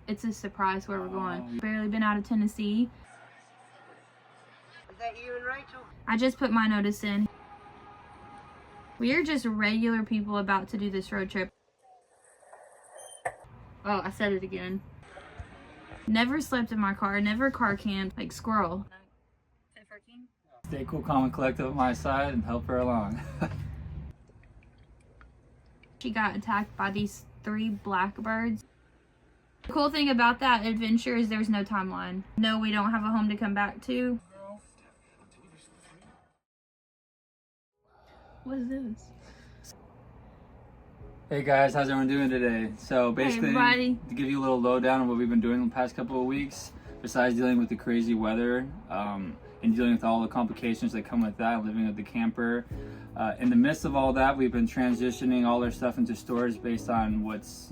it's a surprise where we're going. Barely been out of Tennessee. Is that you and Rachel? I just put my notice in. We are just regular people about to do this road trip. Oh, I said it again. Never slept in my car, never car camped, like squirrel. Stay cool, calm, and collected at my side and help her along. She got attacked by these 3 blackbirds. The cool thing about that adventure is there's no timeline. No, we don't have a home to come back to. What is this? Hey guys, how's everyone doing today? So basically, everybody. to give you a little lowdown on what we've been doing the past couple of weeks, besides dealing with the crazy weather and dealing with all the complications that come with that, living with the camper. In the midst of all that, we've been transitioning all our stuff into storage based on what's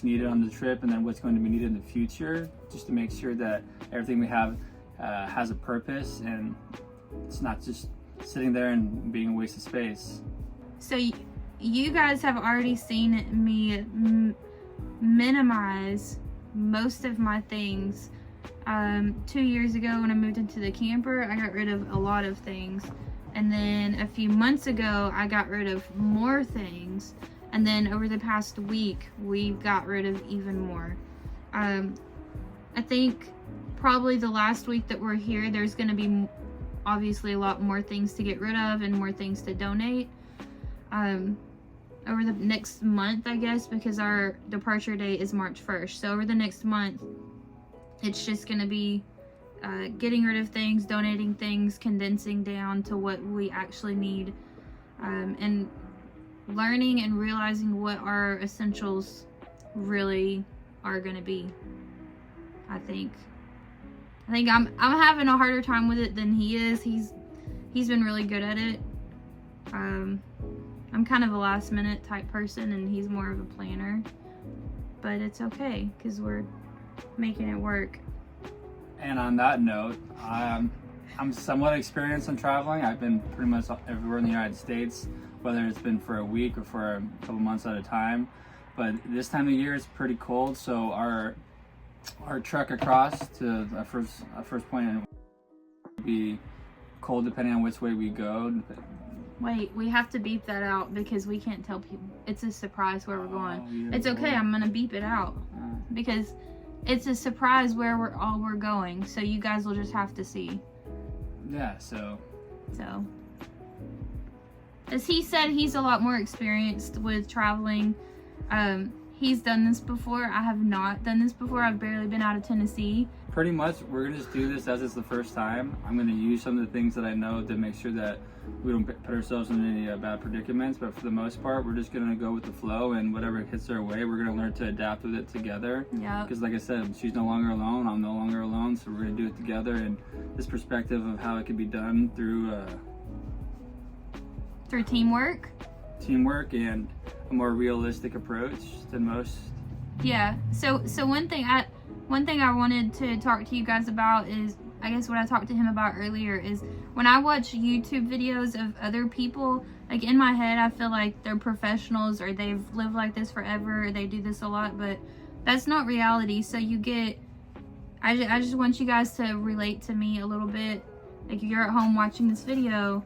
needed on the trip and then what's going to be needed in the future, just to make sure that everything we have has a purpose and it's not just sitting there and being a waste of space. So you guys have already seen me minimize most of my things. 2 years ago when I moved into the camper, I got rid of a lot of things. And then a few months ago, I got rid of more things. And then over the past week, we got rid of even more. I think probably the last week that we're here, there's going to be obviously a lot more things to get rid of and more things to donate. Over the next month, I guess, because our departure date is March 1st. So over the next month, it's just going to be getting rid of things, donating things, condensing down to what we actually need, and learning and realizing what our essentials really are going to be. I think I'm having a harder time with it than he is. He's been really good at it. I'm kind of a last minute type person and he's more of a planner, but it's okay because we're making it work. And on that note, I'm somewhat experienced in traveling. I've been pretty much everywhere in the United States, whether it's been for a week or for a couple months at a time. But this time of year it's pretty cold, so our trek across to our first point will be cold depending on which way we go. Wait, we have to beep that out because we can't tell people. It's a surprise where we're going. It's okay, I'm gonna beep it out because it's a surprise where we're going, so you guys will just have to see. Yeah, so as he said, he's a lot more experienced with traveling. He's done this before. I have not done this before. I've barely been out of Tennessee. Pretty much we're gonna just do this as it's the first time. I'm gonna use some of the things that I know to make sure that we don't put ourselves in any bad predicaments, but for the most part we're just gonna go with the flow, and whatever hits our way we're gonna learn to adapt with it together. Yeah, because like I said, she's no longer alone, I'm no longer alone, so we're gonna do it together. And this perspective of how it can be done through teamwork and a more realistic approach than most. Yeah, so one thing I wanted to talk to you guys about is, I guess what I talked to him about earlier, is when I watch YouTube videos of other people, like in my head I feel like they're professionals or they've lived like this forever or they do this a lot, but that's not reality. So I just want you guys to relate to me a little bit. Like, you're at home watching this video,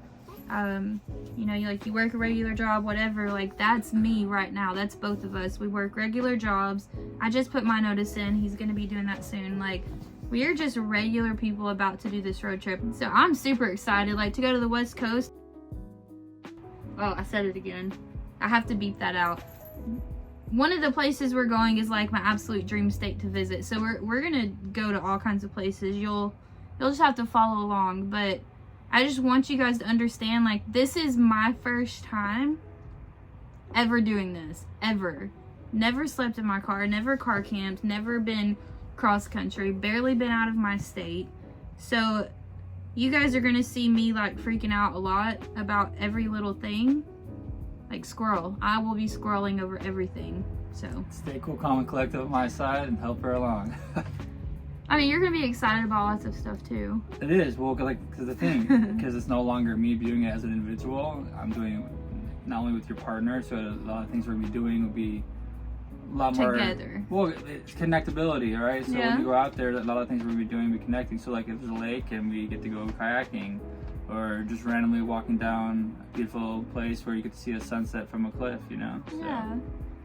you know, you work a regular job, whatever, like that's me right now. That's both of us. We work regular jobs. I just put my notice in. He's gonna be doing that soon. Like, we are just regular people about to do this road trip. So I'm super excited, like, to go to the West Coast. Oh, I said it again. I have to beep that out. One of the places we're going is like my absolute dream state to visit. So we're gonna go to all kinds of places. You'll just have to follow along, but I just want you guys to understand, like, this is my first time ever doing this, ever. Never slept in my car, never car camped, never been cross country, barely been out of my state. So you guys are gonna see me like freaking out a lot about every little thing. Like squirrel, I will be squirreling over everything. So stay cool, calm, and collected at my side and help her along. I mean, you're gonna be excited about lots of stuff too. It is, well, because the thing, because it's no longer me doing it as an individual. I'm doing it not only with your partner, so a lot of things we're gonna be doing will be a lot more together. Well, it's connectability, right? So Yeah. when you go out there, a lot of things we're gonna be doing, be connecting. So like if there's a lake and we get to go kayaking, or just randomly walking down a beautiful place where you get to see a sunset from a cliff, you know. So Yeah.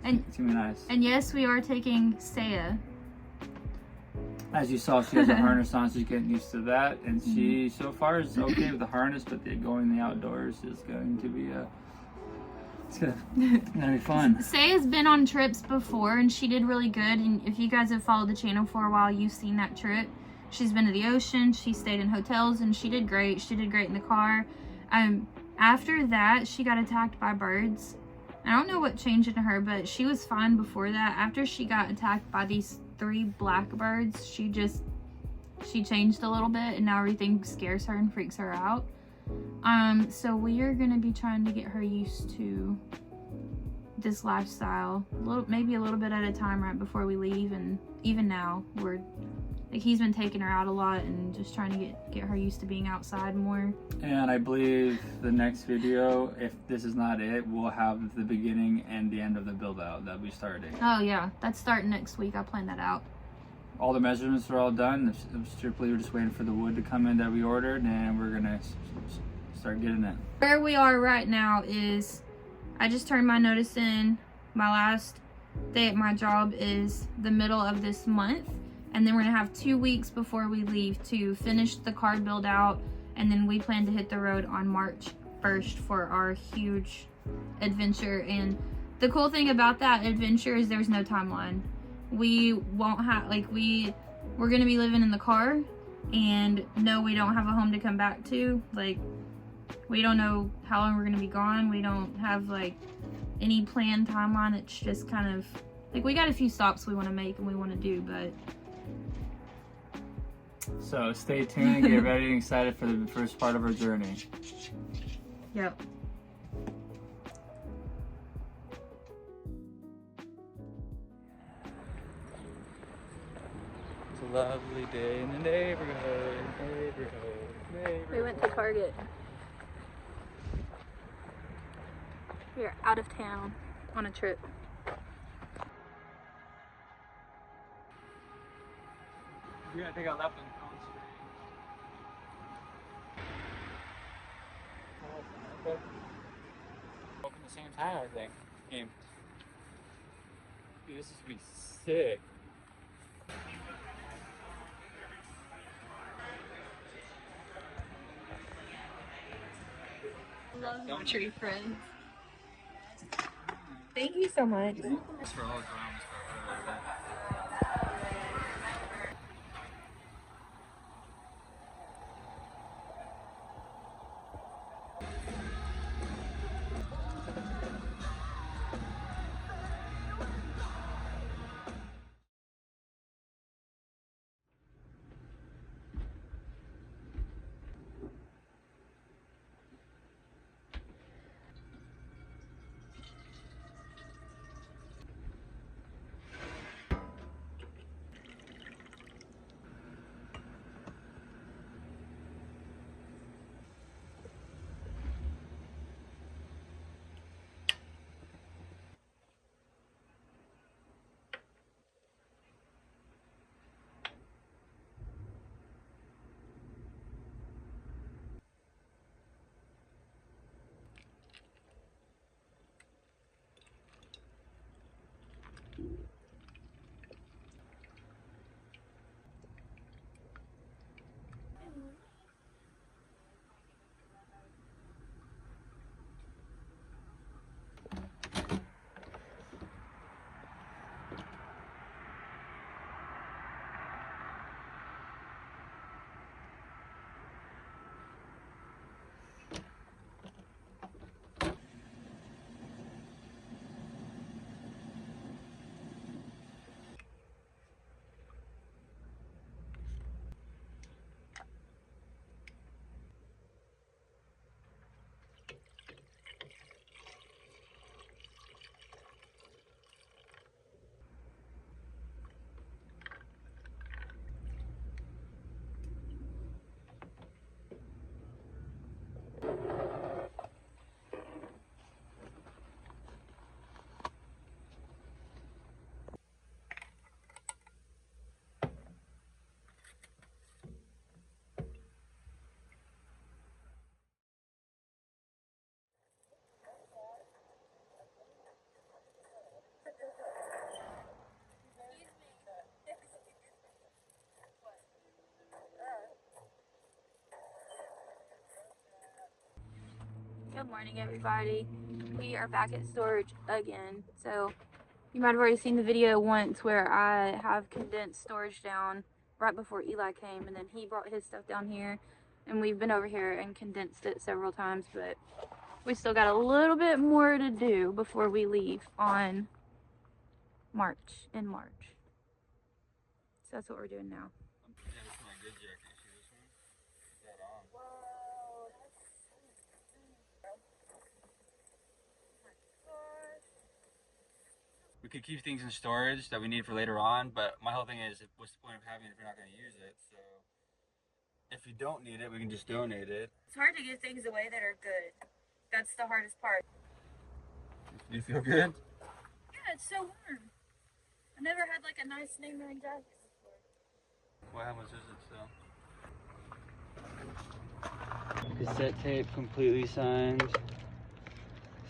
And it's gonna be nice. and yes, we are taking Saya. As you saw, she has a harness on. She's getting used to that, and she so far is okay with the harness. But going in the outdoors is going to be it's gonna be fun. Saya's been on trips before, and she did really good. And if you guys have followed the channel for a while, you've seen that trip. She's been to the ocean. She stayed in hotels, and she did great. She did great in the car. After that, she got attacked by birds. I don't know what changed in her, but she was fine before that. After she got attacked by these 3 blackbirds, she changed a little bit, and now everything scares her and freaks her out. So we are gonna be trying to get her used to this lifestyle, maybe a little bit at a time right before we leave. And even now, we're like, he's been taking her out a lot and just trying to get her used to being outside more. And I believe the next video, if this is not it, we'll have the beginning and the end of the build out that we started. Oh yeah, that's starting next week. I planned that out. All the measurements are all done. Strictly, we're just waiting for the wood to come in that we ordered, and we're gonna start getting it. Where we are right now is, I just turned my notice in. My last day at my job is the middle of this month, and then we're gonna have 2 weeks before we leave to finish the car build out, and then we plan to hit the road on March 1st for our huge adventure. And the cool thing about that adventure is there's no timeline. We won't have, like, we're gonna be living in the car, and no, we don't have a home to come back to. Like, we don't know how long we're gonna be gone. We don't have like any planned timeline. It's just kind of like, we got a few stops we want to make and we want to do, but so stay tuned and get ready and excited for the first part of our journey. yep. It's a lovely day in the neighborhood. We went to Target. We are out of town on a trip. We gotta take a left on Collins Street. Open the same time, I think. Dude, this is gonna be sick. Love my tree friends. Thank you so much. Thanks for all the drama stuff. Good morning, everybody. We are back at storage again. So you might have already seen the video once where I have condensed storage down right before Eli came, and then he brought his stuff down here, and we've been over here and condensed it several times, but we still got a little bit more to do before we leave in March. So that's what we're doing now. Yeah, this is my good jacket. See this one? Put that on. Whoa, that's We could keep things in storage that we need for later on, but my whole thing is, what's the point of having it if we're not going to use it? So if you don't need it, we can just donate it. It's hard to give things away that are good. That's the hardest part. Do you feel good? Yeah, it's so warm. I never had like a nice name ring jacket before. Well, how much is it still? Cassette tape completely signed.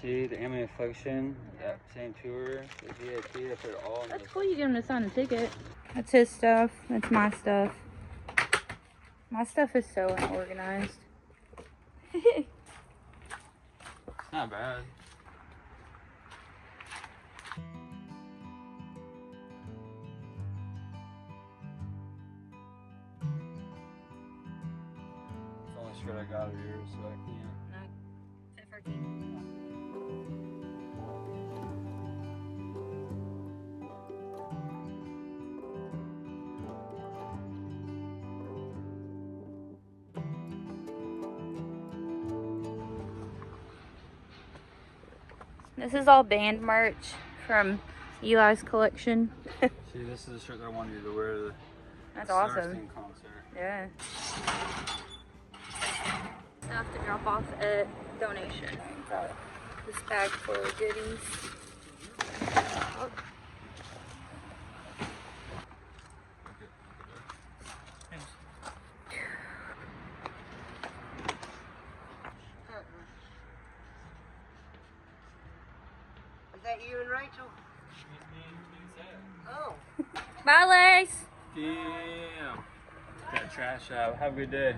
See the ambient function, that same tour, the VIP, they put it all in. That's cool you get him to sign a ticket. That's his stuff, that's my stuff. My stuff is so unorganized. It's not bad. It's the only shirt I got of yours, so I can't. No, except for Keith. This is all band merch from Eli's collection. See, this is the shirt that I wanted you to wear to the That's awesome. Starstein concert. Yeah. Stuff to drop off at donation. Got this bag full of goodies. Oh. Is that you and Rachel? Oh. Bye, Lace. Damn. That trash out. Have a good day.